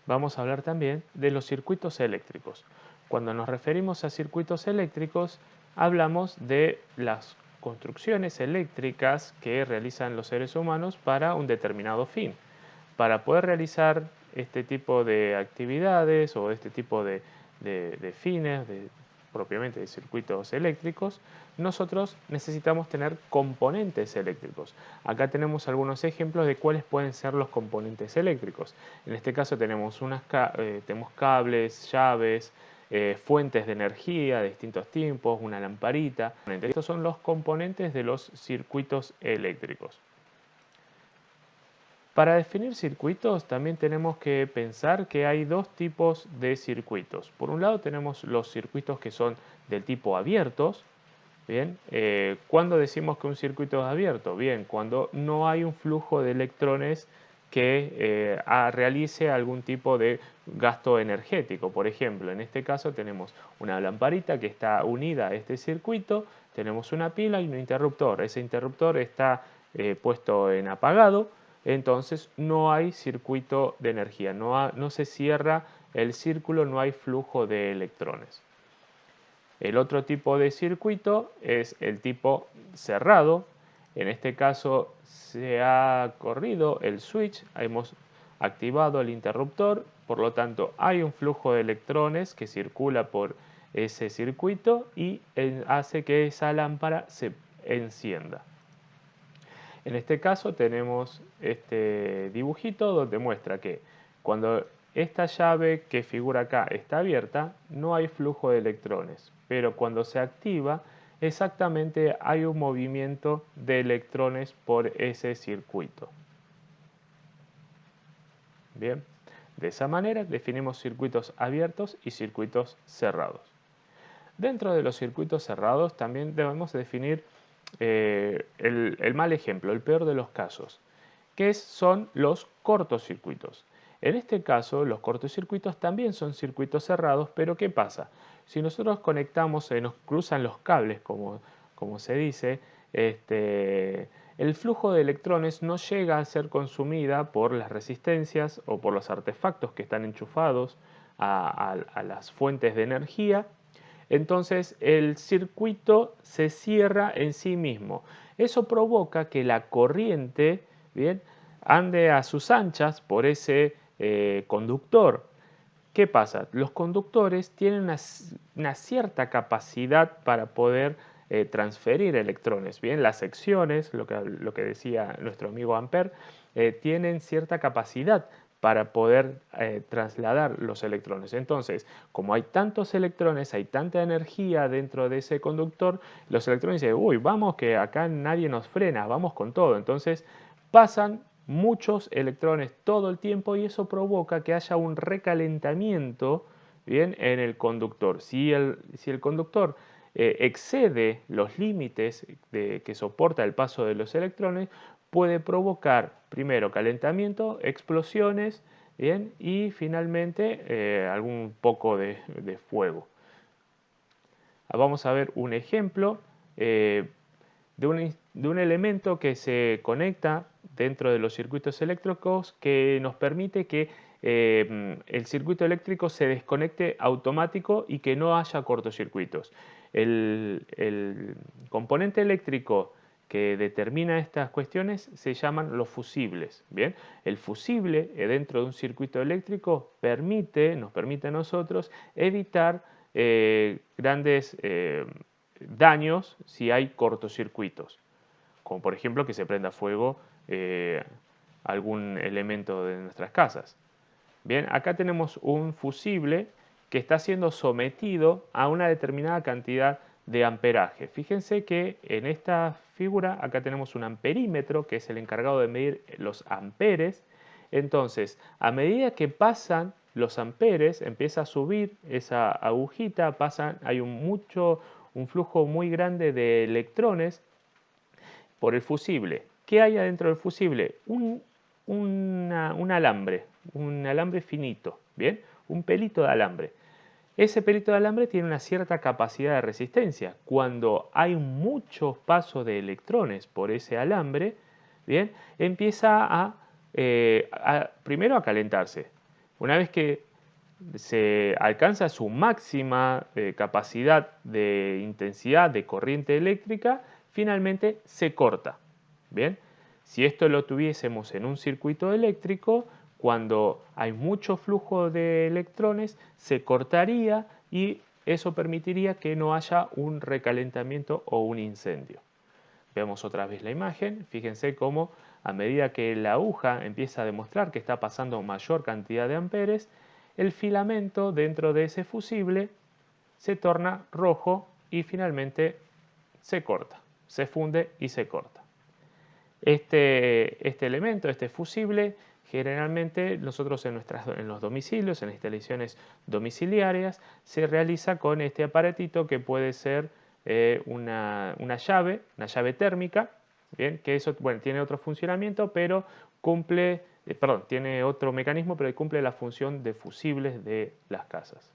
vamos a hablar también de los circuitos eléctricos. Cuando nos referimos a circuitos eléctricos, hablamos de las construcciones eléctricas que realizan los seres humanos para un determinado fin. Para poder realizar este tipo de actividades o este tipo de fines, propiamente de circuitos eléctricos, nosotros necesitamos tener componentes eléctricos. Acá tenemos algunos ejemplos de cuáles pueden ser los componentes eléctricos. En este caso tenemos tenemos cables, llaves, fuentes de energía de distintos tipos, una lamparita. Estos son los componentes de los circuitos eléctricos. Para definir circuitos también tenemos que pensar que hay dos tipos de circuitos. Por un lado tenemos los circuitos que son del tipo abiertos. Bien, ¿cuándo decimos que un circuito es abierto? Bien, cuando no hay un flujo de electrones que realice algún tipo de gasto energético. Por ejemplo, en este caso tenemos una lamparita que está unida a este circuito, tenemos una pila y un interruptor. Ese interruptor está puesto en apagado, entonces no hay circuito de energía, no se cierra el círculo, no hay flujo de electrones. El otro tipo de circuito es el tipo cerrado. En este caso se ha corrido el switch, hemos activado el interruptor, por lo tanto hay un flujo de electrones que circula por ese circuito y hace que esa lámpara se encienda. En este caso tenemos este dibujito donde muestra que cuando esta llave que figura acá está abierta, no hay flujo de electrones, pero cuando se activa, exactamente hay un movimiento de electrones por ese circuito. Bien, de esa manera definimos circuitos abiertos y circuitos cerrados. Dentro de los circuitos cerrados también debemos definir el mal ejemplo, el peor de los casos, que son los cortocircuitos. En este caso, los cortocircuitos también son circuitos cerrados, pero ¿qué pasa? Si nosotros conectamos, se nos cruzan los cables, como se dice, el flujo de electrones no llega a ser consumida por las resistencias o por los artefactos que están enchufados a las fuentes de energía. Entonces el circuito se cierra en sí mismo. Eso provoca que la corriente, ¿bien?, ande a sus anchas por ese conductor. ¿Qué pasa? Los conductores tienen una cierta capacidad para poder transferir electrones. Bien, las secciones, lo que decía nuestro amigo Ampère, tienen cierta capacidad para poder trasladar los electrones. Entonces, como hay tantos electrones, hay tanta energía dentro de ese conductor, los electrones dicen, uy, vamos que acá nadie nos frena, vamos con todo. Entonces, pasan muchos electrones todo el tiempo y eso provoca que haya un recalentamiento, bien, en el conductor. Si el conductor excede los límites que soporta el paso de los electrones, puede provocar primero calentamiento, explosiones, bien, y finalmente algún poco de fuego. Vamos a ver un ejemplo de un elemento que se conecta dentro de los circuitos eléctricos que nos permite que el circuito eléctrico se desconecte automático y que no haya cortocircuitos. El componente eléctrico que determina estas cuestiones se llaman los fusibles. ¿Bien? El fusible dentro de un circuito eléctrico nos permite a nosotros evitar grandes daños si hay cortocircuitos, como por ejemplo que se prenda fuego algún elemento de nuestras casas. Bien, acá tenemos un fusible que está siendo sometido a una determinada cantidad de amperaje. Fíjense que en esta figura acá tenemos un amperímetro que es el encargado de medir los amperes. Entonces, a medida que pasan los amperes, empieza a subir esa agujita, hay un flujo muy grande de electrones por el fusible. ¿Qué hay adentro del fusible? Un alambre finito, ¿bien? Un pelito de alambre. Ese pelito de alambre tiene una cierta capacidad de resistencia. Cuando hay muchos pasos de electrones por ese alambre, ¿bien?, empieza primero a calentarse. Una vez que se alcanza su máxima capacidad de intensidad de corriente eléctrica, finalmente se corta. Bien, si esto lo tuviésemos en un circuito eléctrico, cuando hay mucho flujo de electrones, se cortaría y eso permitiría que no haya un recalentamiento o un incendio. Vemos otra vez la imagen, fíjense cómo a medida que la aguja empieza a demostrar que está pasando mayor cantidad de amperes, el filamento dentro de ese fusible se torna rojo y finalmente se corta, se funde y se corta. Este elemento, este fusible, generalmente nosotros en los domicilios, en instalaciones domiciliarias, se realiza con este aparatito que puede ser una llave térmica, bien, que eso bueno, tiene otro funcionamiento, pero tiene otro mecanismo, pero cumple la función de fusibles de las casas.